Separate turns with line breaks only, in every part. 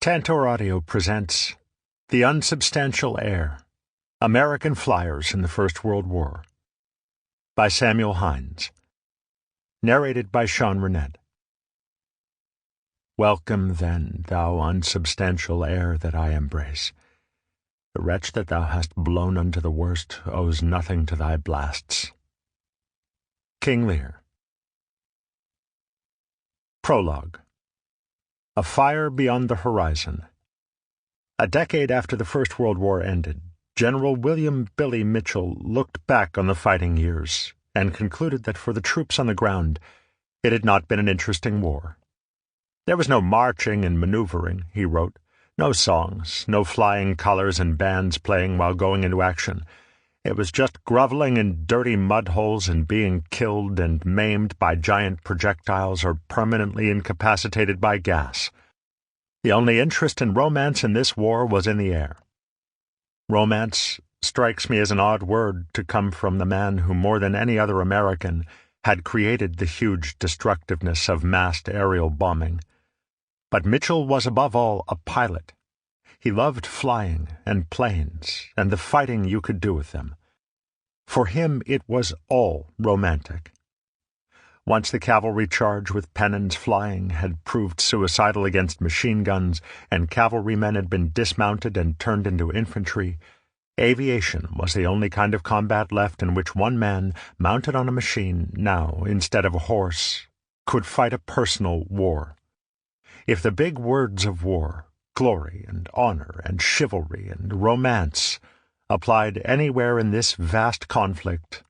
Tantor Audio presents The Unsubstantial Air, American Fliers in the First World War, by Samuel Hynes. Narrated by Runnette. Welcome, then, thou unsubstantial air that I embrace. The wretch that thou hast blown unto the worst owes nothing to thy blasts. King Lear. Prologue. A fire beyond the horizon. A decade after the First World War ended, General William "Billy" Mitchell looked back on the fighting years and concluded that for the troops on the ground it had not been an interesting war. There was no marching and maneuvering, he wrote, no songs, no flying colors and bands playing while going into action. It was just groveling in dirty mud holes and being killed and maimed by giant projectiles or permanently incapacitated by gas. The only interest and romance in this war was in the air. Romance strikes me as an odd word to come from the man who, more than any other American, had created the huge destructiveness of massed aerial bombing. But Mitchell was above all a pilot. He loved flying and planes and the fighting you could do with them. For him it was all romantic. Once the cavalry charge with pennons flying had proved suicidal against machine guns and cavalrymen had been dismounted and turned into infantry, aviation was the only kind of combat left in which one man, mounted on a machine now instead of a horse, could fight a personal war. If the big words of war, glory and honor and chivalry and romance, applied anywhere in this vast conflict,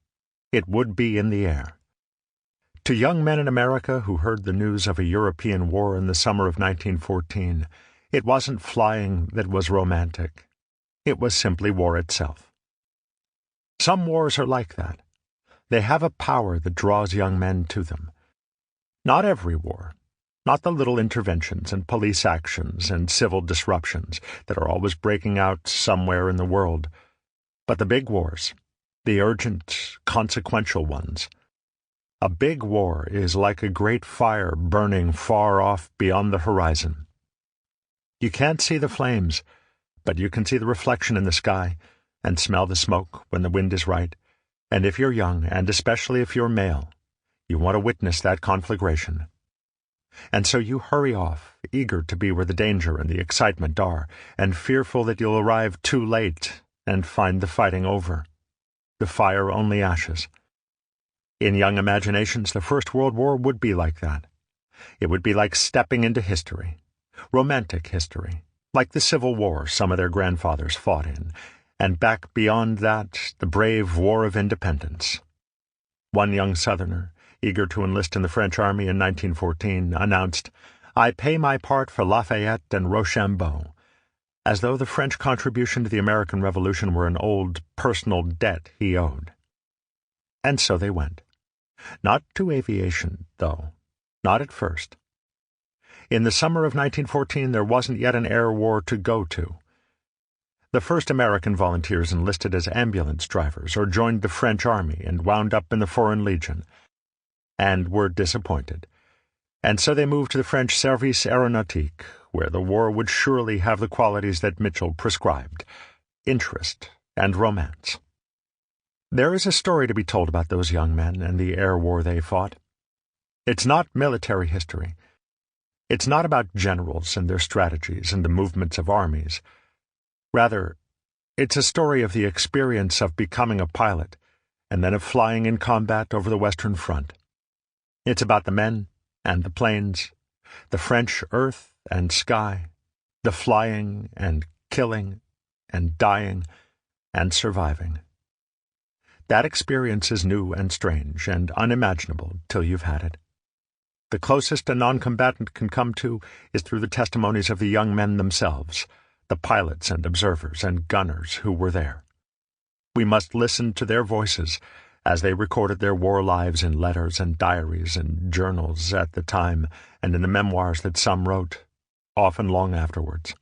it would be in the air. To young men in America who heard the news of a European war in the summer of 1914, it wasn't flying that was romantic. It was simply war itself. Some wars are like that. They have a power that draws young men to them. Not every war. Not the little interventions and police actions and civil disruptions that are always breaking out somewhere in the world, but the big wars, the urgent, consequential ones. A big war is like a great fire burning far off beyond the horizon. You can't see the flames, but you can see the reflection in the sky and smell the smoke when the wind is right, and if you're young, and especially if you're male, you want to witness that conflagration. And so you hurry off, eager to be where the danger and the excitement are, and fearful that you'll arrive too late and find the fighting over. The fire only ashes. In young imaginations, the First World War would be like that. It would be like stepping into history, romantic history, like the Civil War some of their grandfathers fought in, and back beyond that, the brave War of Independence. One young Southerner, eager to enlist in the French army in 1914, announced, "I pay my part for Lafayette and Rochambeau," as though the French contribution to the American Revolution were an old personal debt he owed. And so they went. Not to aviation, though. Not at first. In the summer of 1914 there wasn't yet an air war to go to. The first American volunteers enlisted as ambulance drivers or joined the French army and wound up in the Foreign Legion, and were disappointed. And so they moved to the French Service Aeronautique, where the war would surely have the qualities that Mitchell prescribed: interest and romance. There is a story to be told about those young men and the air war they fought. It's not military history. It's not about generals and their strategies and the movements of armies. Rather, it's a story of the experience of becoming a pilot and then of flying in combat over the Western Front. It's about the men and the planes, the French earth and sky, the flying and killing and dying and surviving. That experience is new and strange and unimaginable till you've had it. The closest a non-combatant can come to is through the testimonies of the young men themselves, the pilots and observers and gunners who were there. We must listen to their voices as they recorded their war lives in letters and diaries and journals at the time and in the memoirs that some wrote, often long afterwards.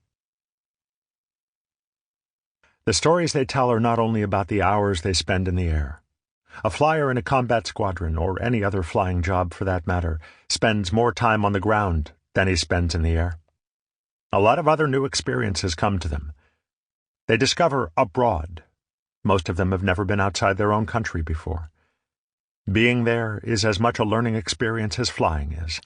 The stories they tell are not only about the hours they spend in the air. A flyer in a combat squadron, or any other flying job for that matter, spends more time on the ground than he spends in the air. A lot of other new experiences come to them. They discover abroad. Most of them have never been outside their own country before. Being there is as much a learning experience as flying is.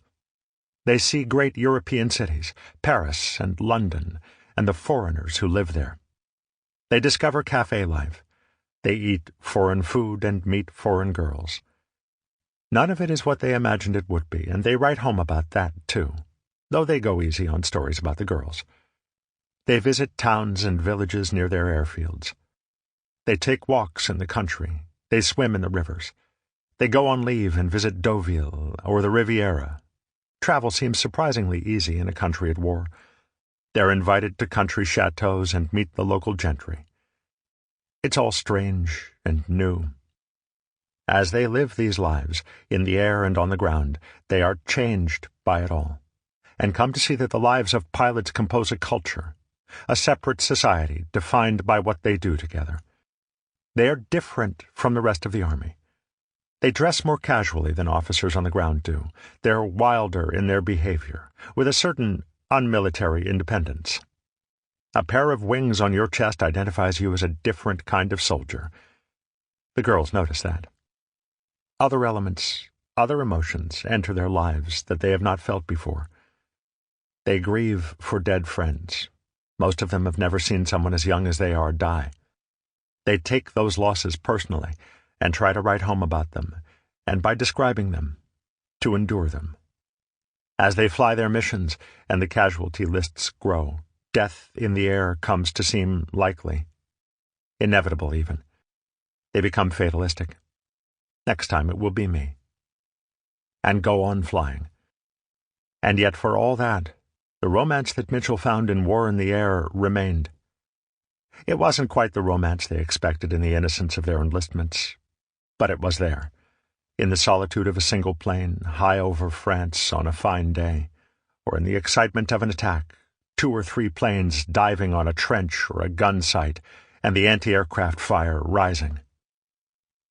They see great European cities, Paris and London, and the foreigners who live there. They discover cafe life. They eat foreign food and meet foreign girls. None of it is what they imagined it would be, and they write home about that, too, though they go easy on stories about the girls. They visit towns and villages near their airfields. They take walks in the country. They swim in the rivers. They go on leave and visit Deauville or the Riviera. Travel seems surprisingly easy in a country at war. They're invited to country chateaus and meet the local gentry. It's all strange and new. As they live these lives, in the air and on the ground, they are changed by it all, and come to see that the lives of pilots compose a culture, a separate society defined by what they do together. They are different from the rest of the army. They dress more casually than officers on the ground do. They're wilder in their behavior, with a certain unmilitary independence. A pair of wings on your chest identifies you as a different kind of soldier. The girls notice that. Other elements, other emotions enter their lives that they have not felt before. They grieve for dead friends. Most of them have never seen someone as young as they are die. They take those losses personally and try to write home about them, and by describing them, to endure them. As they fly their missions and the casualty lists grow, death in the air comes to seem likely, inevitable even. They become fatalistic. Next time it will be me. And go on flying. And yet for all that, the romance that Mitchell found in War in the Air remained. It wasn't quite the romance they expected in the innocence of their enlistments, but it was there, in the solitude of a single plane, high over France on a fine day, or in the excitement of an attack, 2 or 3 planes diving on a trench or a gun site, and the anti-aircraft fire rising.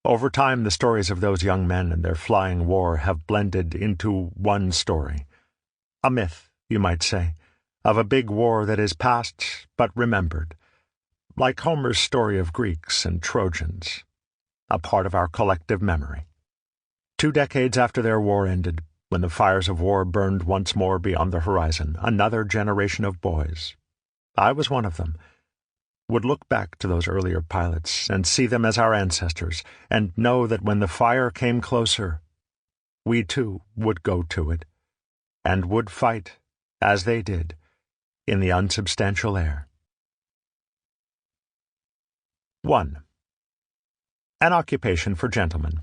Over time, the stories of those young men and their flying war have blended into one story. A myth, you might say, of a big war that is past but remembered, like Homer's story of Greeks and Trojans, a part of our collective memory. 2 decades after their war ended, when the fires of war burned once more beyond the horizon, another generation of boys, I was one of them, would look back to those earlier pilots and see them as our ancestors, and know that when the fire came closer, we too would go to it, and would fight, as they did, in the unsubstantial air. 1. An occupation for gentlemen.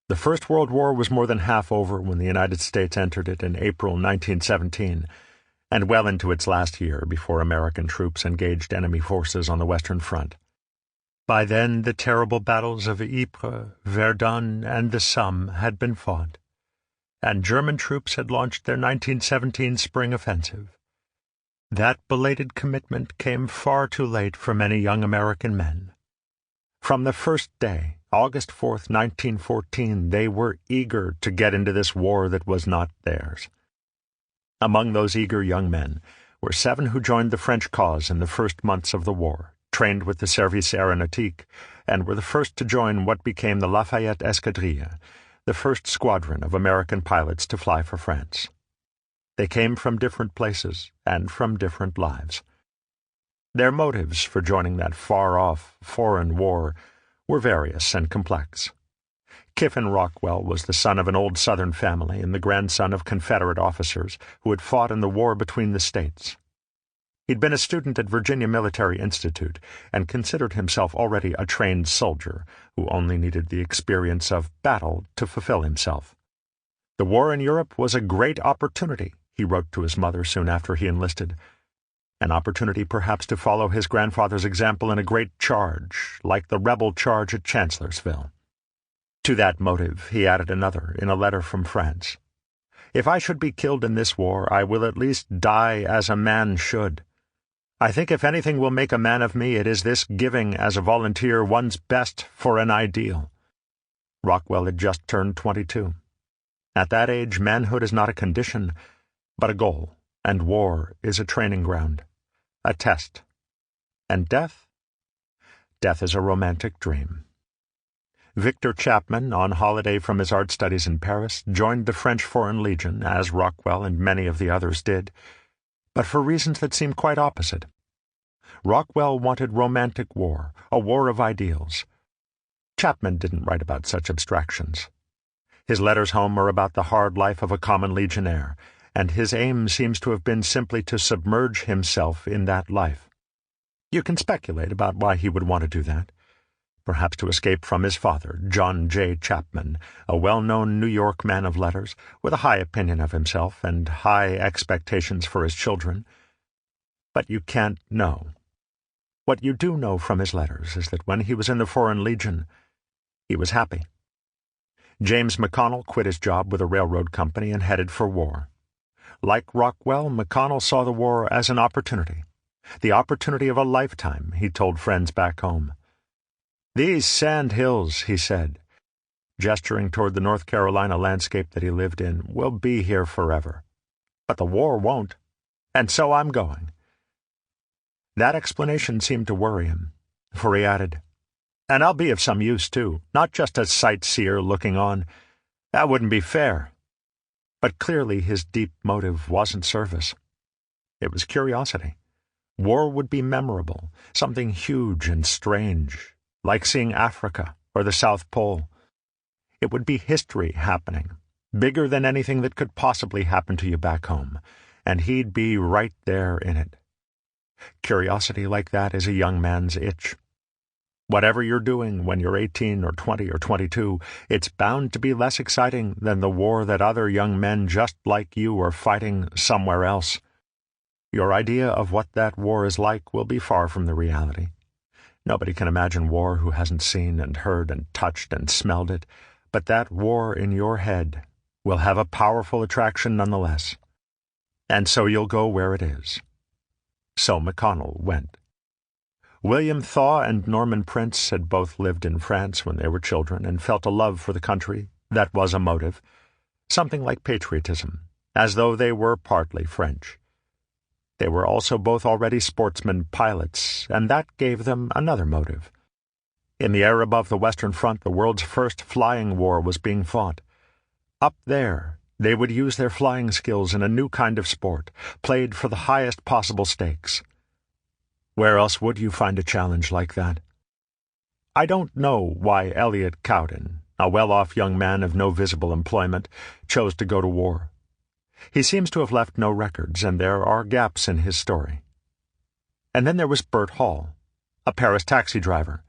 The First World War was more than half over when the United States entered it in April 1917, and well into its last year before American troops engaged enemy forces on the Western Front. By then the terrible battles of Ypres, Verdun, and the Somme had been fought, and German troops had launched their 1917 spring offensive. That belated commitment came far too late for many young American men. From the first day, August 4th, 1914, they were eager to get into this war that was not theirs. Among those eager young men were 7 who joined the French cause in the first months of the war, trained with the Service Aéronautique, and were the first to join what became the Lafayette Escadrille, the first squadron of American pilots to fly for France. They came from different places and from different lives. Their motives for joining that far-off, foreign war were various and complex. Kiffin Rockwell was the son of an old Southern family and the grandson of Confederate officers who had fought in the war between the states. He'd been a student at Virginia Military Institute and considered himself already a trained soldier who only needed the experience of battle to fulfill himself. The war in Europe was a great opportunity, he wrote to his mother soon after he enlisted. An opportunity perhaps to follow his grandfather's example in a great charge, like the rebel charge at Chancellorsville. To that motive he added another in a letter from France. If I should be killed in this war, I will at least die as a man should. I think if anything will make a man of me, it is this giving as a volunteer one's best for an ideal. Rockwell had just turned 22. At that age, manhood is not a condition, but a goal, and war is a training ground, a test. And death? Death is a romantic dream. Victor Chapman, on holiday from his art studies in Paris, joined the French Foreign Legion, as Rockwell and many of the others did, but for reasons that seemed quite opposite. Rockwell wanted romantic war, a war of ideals. Chapman didn't write about such abstractions. His letters home are about the hard life of a common legionnaire, and his aim seems to have been simply to submerge himself in that life. You can speculate about why he would want to do that. Perhaps to escape from his father, John J. Chapman, a well-known New York man of letters, with a high opinion of himself and high expectations for his children. But you can't know. What you do know from his letters is that when he was in the Foreign Legion, he was happy. James McConnell quit his job with a railroad company and headed for war. Like Rockwell, McConnell saw the war as an opportunity. The opportunity of a lifetime, he told friends back home. "These sand hills," he said, gesturing toward the North Carolina landscape that he lived in, "will be here forever. But the war won't, and so I'm going." That explanation seemed to worry him, for he added, "And I'll be of some use, too, not just a sightseer looking on. That wouldn't be fair." But clearly his deep motive wasn't service. It was curiosity. War would be memorable, something huge and strange, like seeing Africa or the South Pole. It would be history happening, bigger than anything that could possibly happen to you back home, and he'd be right there in it. Curiosity like that is a young man's itch. Whatever you're doing when you're 18 or 20 or 22, it's bound to be less exciting than the war that other young men just like you are fighting somewhere else. Your idea of what that war is like will be far from the reality. Nobody can imagine war who hasn't seen and heard and touched and smelled it, but that war in your head will have a powerful attraction nonetheless. And so you'll go where it is. So McConnell went. William Thaw and Norman Prince had both lived in France when they were children and felt a love for the country that was a motive, something like patriotism, as though they were partly French. They were also both already sportsmen pilots, and that gave them another motive. In the air above the Western Front, the world's first flying war was being fought. Up there, they would use their flying skills in a new kind of sport, played for the highest possible stakes. Where else would you find a challenge like that? I don't know why Elliot Cowden, a well-off young man of no visible employment, chose to go to war. He seems to have left no records, and there are gaps in his story. And then there was Bert Hall, a Paris taxi driver.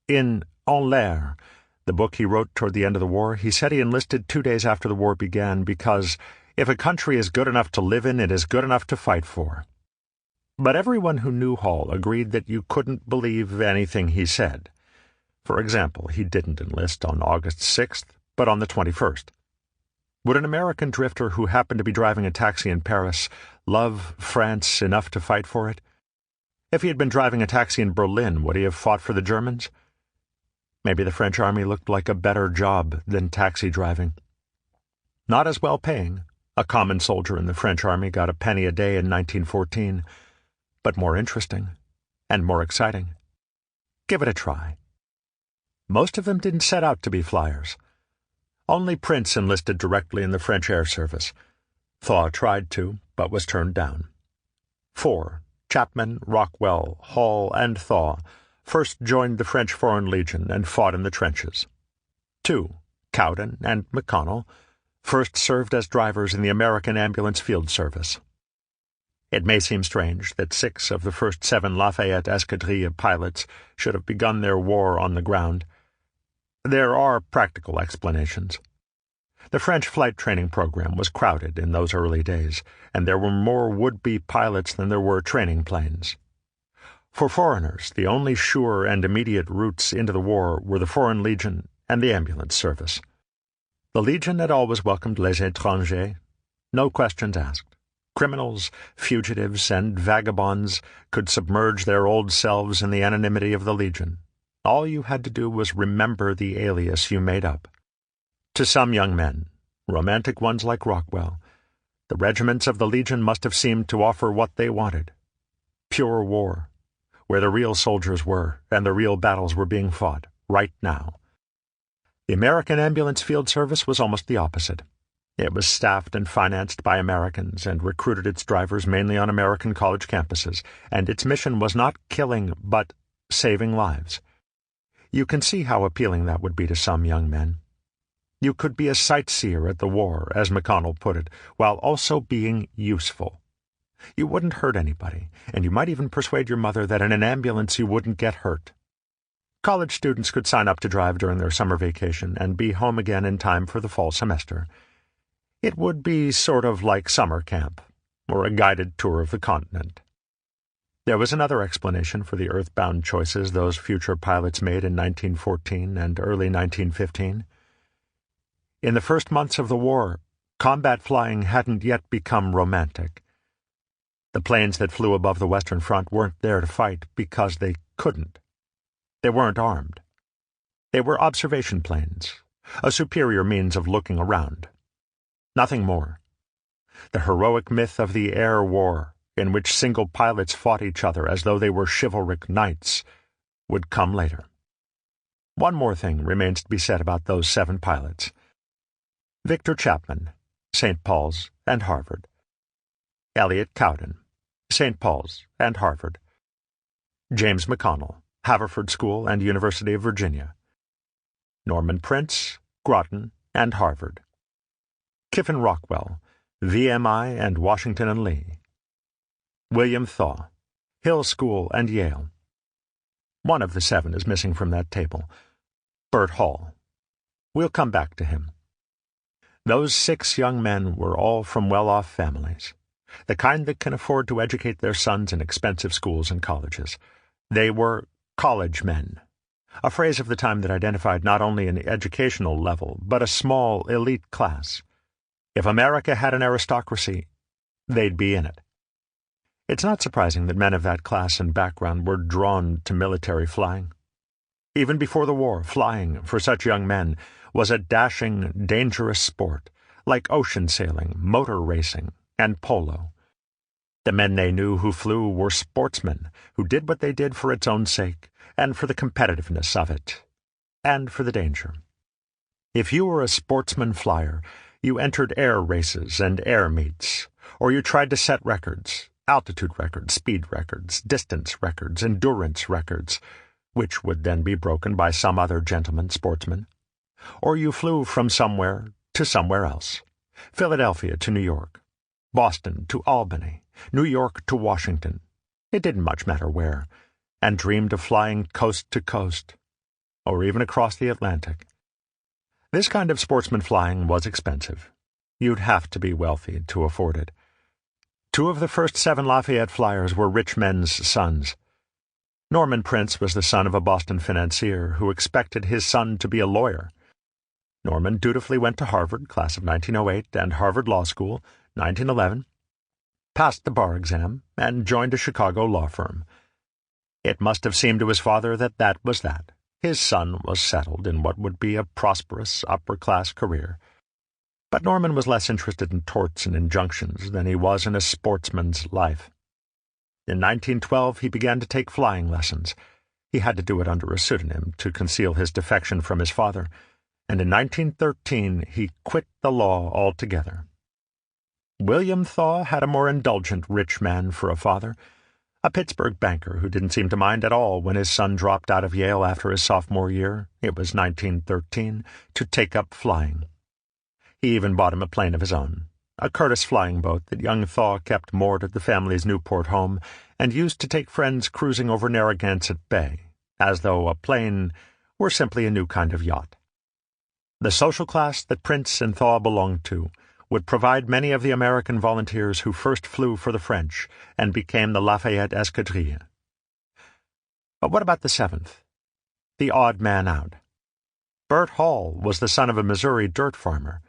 In En l'air, the book he wrote toward the end of the war, he said he enlisted 2 days after the war began because if a country is good enough to live in, it is good enough to fight for. But everyone who knew Hall agreed that you couldn't believe anything he said. For example, he didn't enlist on August 6th, but on the 21st. Would an American drifter who happened to be driving a taxi in Paris love France enough to fight for it? If he had been driving a taxi in Berlin, would he have fought for the Germans? Maybe the French army looked like a better job than taxi driving. Not as well paying. A common soldier in the French army got a penny a day in 1914, but more interesting and more exciting. Give it a try. Most of them didn't set out to be flyers. Only Prince enlisted directly in the French Air Service. Thaw tried to, but was turned down. 4. Chapman, Rockwell, Hall, and Thaw first joined the French Foreign Legion and fought in the trenches. 2. Cowden and McConnell first served as drivers in the American Ambulance Field Service. It may seem strange that 6 of the first 7 Lafayette Escadrille pilots should have begun their war on the ground. There are practical explanations. The French flight training program was crowded in those early days, and there were more would-be pilots than there were training planes. For foreigners, the only sure and immediate routes into the war were the Foreign Legion and the ambulance service. The Legion had always welcomed les étrangers, no questions asked. Criminals, fugitives, and vagabonds could submerge their old selves in the anonymity of the Legion. All you had to do was remember the alias you made up. To some young men, romantic ones like Rockwell, The regiments of the Legion must have seemed to offer what they wanted: pure war, where the real soldiers were and the real battles were being fought, right now. The American Ambulance Field Service was almost the opposite. It was staffed and financed by Americans and recruited its drivers mainly on American college campuses, and its mission was not killing, but saving lives. You can see how appealing that would be to some young men. You could be a sightseer at the war, as McConnell put it, while also being useful. You wouldn't hurt anybody, and you might even persuade your mother that in an ambulance you wouldn't get hurt. College students could sign up to drive during their summer vacation and be home again in time for the fall semester. It would be sort of like summer camp, or a guided tour of the continent. There was another explanation for the earthbound choices those future pilots made in 1914 and early 1915. In the first months of the war, combat flying hadn't yet become romantic. The planes that flew above the Western Front weren't there to fight because they couldn't. They weren't armed. They were observation planes, a superior means of looking around. Nothing more. The heroic myth of the air war, in which single pilots fought each other as though they were chivalric knights, would come later. One more thing remains to be said about those 7 pilots. Victor Chapman, St. Paul's and Harvard. Elliot Cowden, St. Paul's and Harvard. James McConnell, Haverford School and University of Virginia. Norman Prince, Groton and Harvard. Kiffin Rockwell, VMI and Washington and Lee. William Thaw, Hill School and Yale. One of the 7 is missing from that table: Bert Hall. We'll come back to him. Those 6 young men were all from well-off families, the kind that can afford to educate their sons in expensive schools and colleges. They were college men, a phrase of the time that identified not only an educational level, but a small, elite class. If America had an aristocracy, they'd be in it. It's not surprising that men of that class and background were drawn to military flying. Even before the war, flying, for such young men, was a dashing, dangerous sport, like ocean sailing, motor racing, and polo. The men they knew who flew were sportsmen who did what they did for its own sake, and for the competitiveness of it, and for the danger. If you were a sportsman flyer, you entered air races and air meets, or you tried to set records, altitude records, speed records, distance records, endurance records, which would then be broken by some other gentleman sportsman. Or you flew from somewhere to somewhere else: Philadelphia to New York, Boston to Albany, New York to Washington. It didn't much matter where, and dreamed of flying coast to coast, or even across the Atlantic. This kind of sportsman flying was expensive. You'd have to be wealthy to afford it. 2 of the first 7 Lafayette Flyers were rich men's sons. Norman Prince was the son of a Boston financier who expected his son to be a lawyer. Norman dutifully went to Harvard, class of 1908, and Harvard Law School, 1911, passed the bar exam, and joined a Chicago law firm. It must have seemed to his father that was that. His son was settled in what would be a prosperous, upper-class career. But Norman was less interested in torts and injunctions than he was in a sportsman's life. In 1912 he began to take flying lessons. He had to do it under a pseudonym to conceal his defection from his father, and in 1913 he quit the law altogether. William Thaw had a more indulgent rich man for a father, a Pittsburgh banker who didn't seem to mind at all when his son dropped out of Yale after his sophomore year, it was 1913, to take up flying. He even bought him a plane of his own, a Curtiss flying boat that young Thaw kept moored at the family's Newport home and used to take friends cruising over Narragansett Bay, as though a plane were simply a new kind of yacht. The social class that Prince and Thaw belonged to would provide many of the American volunteers who first flew for the French and became the Lafayette Escadrille. But what about the 7th? The odd man out. Bert Hall was the son of a Missouri dirt farmer.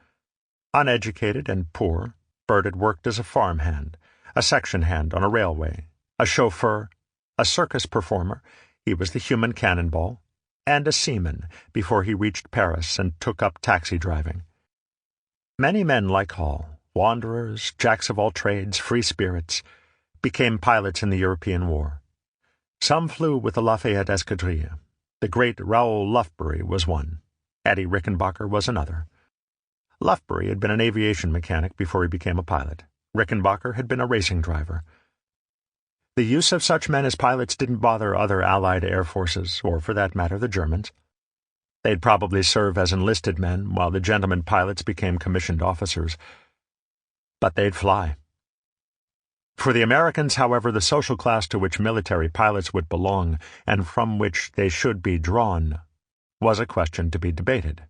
Uneducated and poor, Bert had worked as a farmhand, a section hand on a railway, a chauffeur, a circus performer, he was the human cannonball, and a seaman before he reached Paris and took up taxi driving. Many men like Hall wanderers, jacks of all trades, free spirits, became pilots in the European War. Some flew with the Lafayette Escadrille. The great Raoul Lufbery was one. Eddie Rickenbacker was another. Lufbery had been an aviation mechanic before he became a pilot. Rickenbacker had been a racing driver. The use of such men as pilots didn't bother other Allied air forces, or for that matter, the Germans. They'd probably serve as enlisted men, while the gentlemen pilots became commissioned officers. But they'd fly. For the Americans, however, the social class to which military pilots would belong, and from which they should be drawn, was a question to be debated.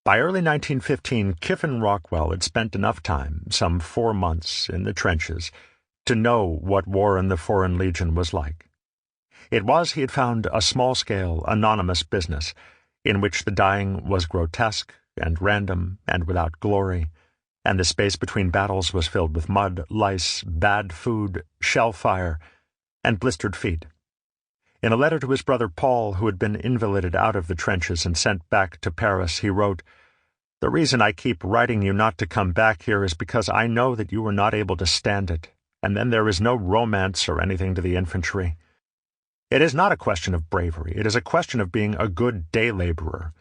By early 1915, Kiffin Rockwell had spent enough time, some 4 months, in the trenches, to know what war in the Foreign Legion was like. It was, he had found, a small-scale, anonymous business, in which the dying was grotesque and random and without glory, and the space between battles was filled with mud, lice, bad food, shell fire, and blistered feet. In a letter to his brother Paul, who had been invalided out of the trenches and sent back to Paris, he wrote, "The reason I keep writing you not to come back here is because I know that you were not able to stand it, and then there is no romance or anything to the infantry. It is not a question of bravery, it is a question of being a good day laborer.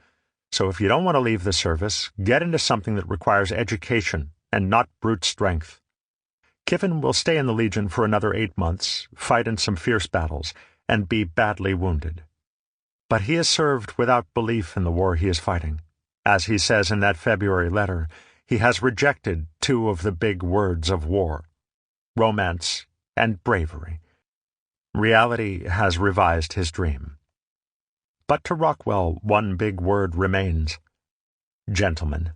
So if you don't want to leave the service, get into something that requires education and not brute strength. Kiffin will stay in the Legion for another 8 months, fight in some fierce battles, and be badly wounded. But he has served without belief in the war he is fighting. As he says in that February letter, he has rejected 2 of the big words of war, romance and bravery. Reality has revised his dream. But to Rockwell, one big word remains: gentleman.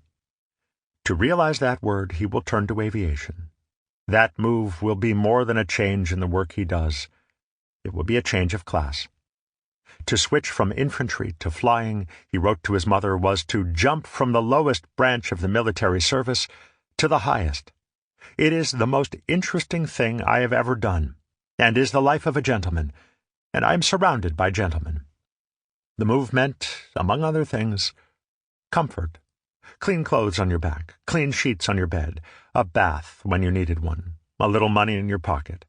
To realize that word, he will turn to aviation. That move will be more than a change in the work he does. It will be a change of class. To switch from infantry to flying, he wrote to his mother, was to jump from the lowest branch of the military service to the highest. It is the most interesting thing I have ever done, and is the life of a gentleman, and I am surrounded by gentlemen. The move meant, among other things, comfort, clean clothes on your back, clean sheets on your bed, a bath when you needed one, a little money in your pocket.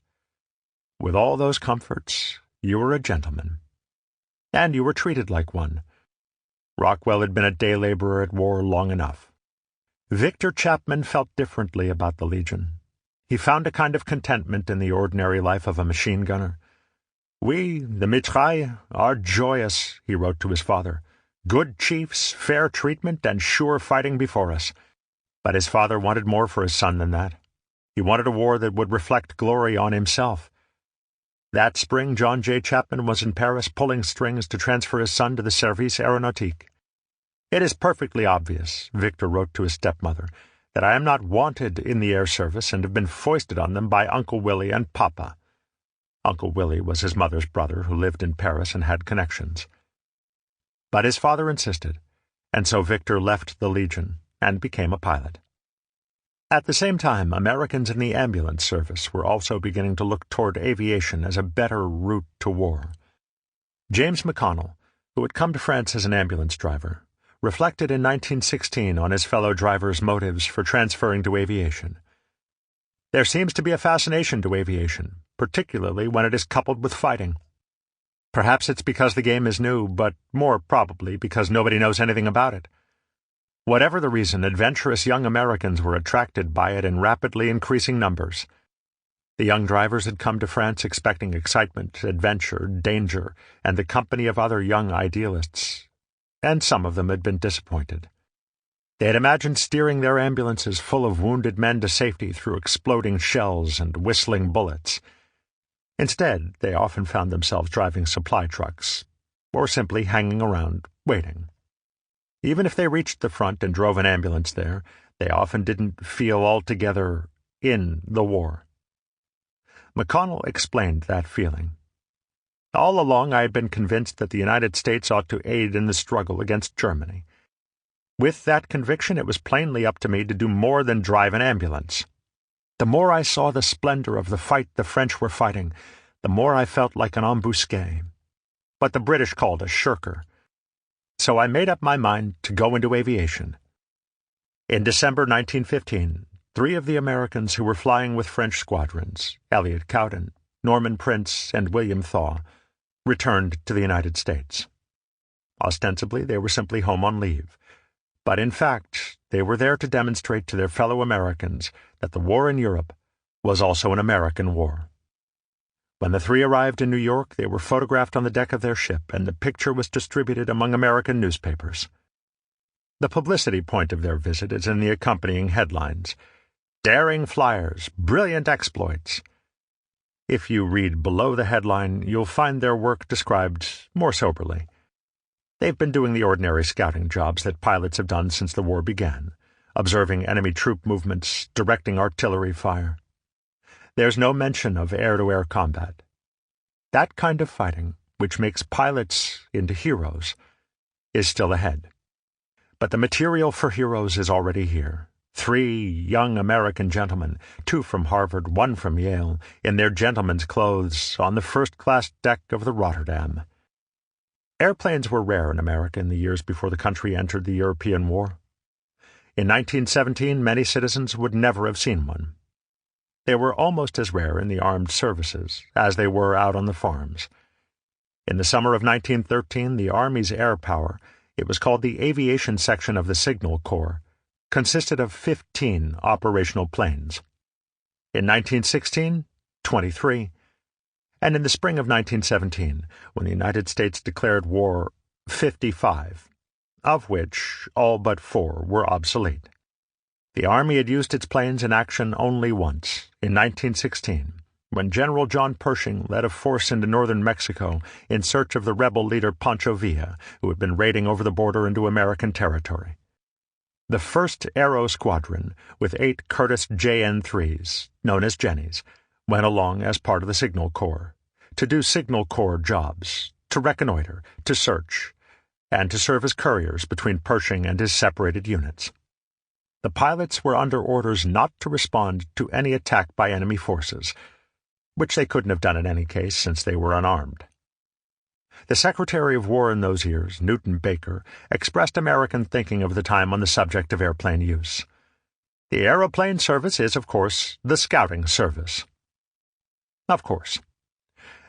With all those comforts, you were a gentleman. And you were treated like one. Rockwell had been a day laborer at war long enough. Victor Chapman felt differently about the Legion. He found a kind of contentment in the ordinary life of a machine gunner. "We, the mitraille, are joyous," he wrote to his father. "Good chiefs, fair treatment, and sure fighting before us." But his father wanted more for his son than that. He wanted a war that would reflect glory on himself. That spring, John J. Chapman was in Paris pulling strings to transfer his son to the Service Aeronautique. "It is perfectly obvious," Victor wrote to his stepmother, "that I am not wanted in the air service and have been foisted on them by Uncle Willie and Papa." Uncle Willie was his mother's brother who lived in Paris and had connections. But his father insisted, and so Victor left the Legion and became a pilot. At the same time, Americans in the ambulance service were also beginning to look toward aviation as a better route to war. James McConnell, who had come to France as an ambulance driver, reflected in 1916 on his fellow drivers' motives for transferring to aviation. "There seems to be a fascination to aviation, particularly when it is coupled with fighting. Perhaps it's because the game is new, but more probably because nobody knows anything about it. Whatever the reason, adventurous young Americans were attracted by it in rapidly increasing numbers. The young drivers had come to France expecting excitement, adventure, danger, and the company of other young idealists, and some of them had been disappointed. They had imagined steering their ambulances full of wounded men to safety through exploding shells and whistling bullets. Instead, they often found themselves driving supply trucks, or simply hanging around, waiting. Even if they reached the front and drove an ambulance there, they often didn't feel altogether in the war. McConnell explained that feeling. "All along I had been convinced that the United States ought to aid in the struggle against Germany. With that conviction, it was plainly up to me to do more than drive an ambulance. The more I saw the splendor of the fight the French were fighting, the more I felt like an embusqué, what the British called a shirker. So I made up my mind to go into aviation. In December 1915, 3 of the Americans who were flying with French squadrons, Elliott Cowden, Norman Prince, and William Thaw, returned to the United States. Ostensibly, they were simply home on leave, but in fact, they were there to demonstrate to their fellow Americans that the war in Europe was also an American war. When the 3 arrived in New York, they were photographed on the deck of their ship, and the picture was distributed among American newspapers. The publicity point of their visit is in the accompanying headlines: "Daring Fliers, Brilliant Exploits." If you read below the headline, you'll find their work described more soberly. They've been doing the ordinary scouting jobs that pilots have done since the war began, observing enemy troop movements, directing artillery fire. There's no mention of air-to-air combat. That kind of fighting, which makes pilots into heroes, is still ahead. But the material for heroes is already here. 3 young American gentlemen, 2 from Harvard, 1 from Yale, in their gentlemen's clothes on the first-class deck of the Rotterdam. Airplanes were rare in America in the years before the country entered the European War. In 1917, many citizens would never have seen one. They were almost as rare in the armed services as they were out on the farms. In the summer of 1913, the Army's air power, it was called the Aviation Section of the Signal Corps, consisted of 15 operational planes. In 1916, 23, and in the spring of 1917, when the United States declared war, 55, of which all but 4 were obsolete. The Army had used its planes in action only once, in 1916, when General John Pershing led a force into northern Mexico in search of the rebel leader Pancho Villa, who had been raiding over the border into American territory. The 1st Aero Squadron, with 8 Curtiss JN-3s, known as Jennies, went along as part of the Signal Corps, to do Signal Corps jobs, to reconnoiter, to search, and to serve as couriers between Pershing and his separated units. The pilots were under orders not to respond to any attack by enemy forces, which they couldn't have done in any case since they were unarmed. The Secretary of War in those years, Newton Baker, expressed American thinking of the time on the subject of airplane use. The aeroplane service is, of course, the scouting service. Of course.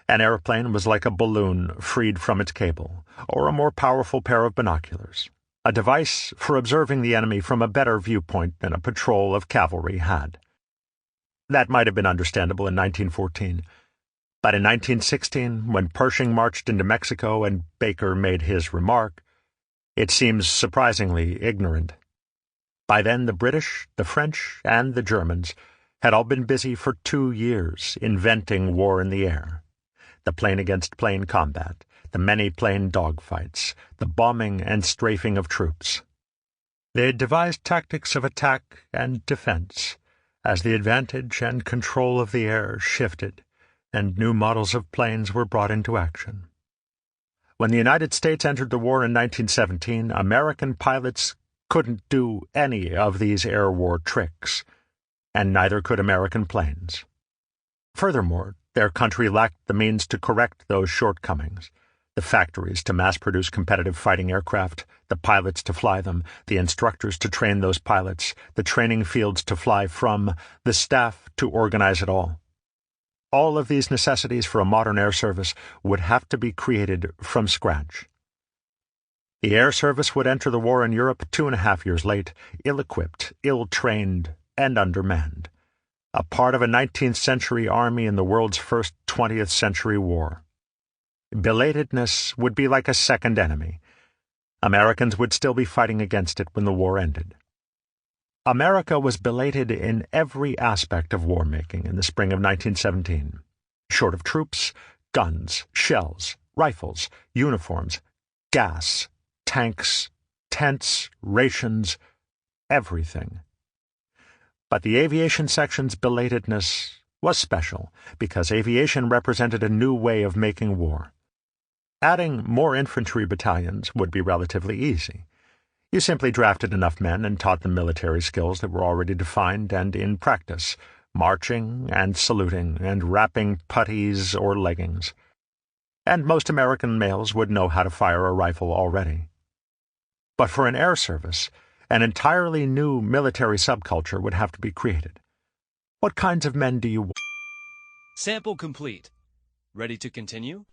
An airplane was like a balloon freed from its cable, or a more powerful pair of binoculars, a device for observing the enemy from a better viewpoint than a patrol of cavalry had. That might have been understandable in 1914, but in 1916, when Pershing marched into Mexico and Baker made his remark, it seems surprisingly ignorant. By then the British, the French, and the Germans had all been busy for 2 years inventing war in the air. The plane-against-plane combat, the many-plane dogfights, the bombing and strafing of troops. They had devised tactics of attack and defense as the advantage and control of the air shifted and new models of planes were brought into action. When the United States entered the war in 1917, American pilots couldn't do any of these air war tricks, and neither could American planes. Furthermore, their country lacked the means to correct those shortcomings: the factories to mass-produce competitive fighting aircraft, the pilots to fly them, the instructors to train those pilots, the training fields to fly from, the staff to organize it all. All of these necessities for a modern air service would have to be created from scratch. The air service would enter the war in Europe 2.5 years late, ill-equipped, ill-trained, and undermanned, a part of a 19th century army in the world's first 20th century war. Belatedness would be like a second enemy. Americans would still be fighting against it when the war ended. America was belated in every aspect of war-making in the spring of 1917. Short of troops, guns, shells, rifles, uniforms, gas, tanks, tents, rations, everything. But the aviation section's belatedness was special because aviation represented a new way of making war. Adding more infantry battalions would be relatively easy. You simply drafted enough men and taught them military skills that were already defined and in practice, marching and saluting and wrapping puttees or leggings. And most American males would know how to fire a rifle already. But for an air service, An entirely new military subculture would have to be created. What kinds of men do you want?
Sample complete. Ready to continue?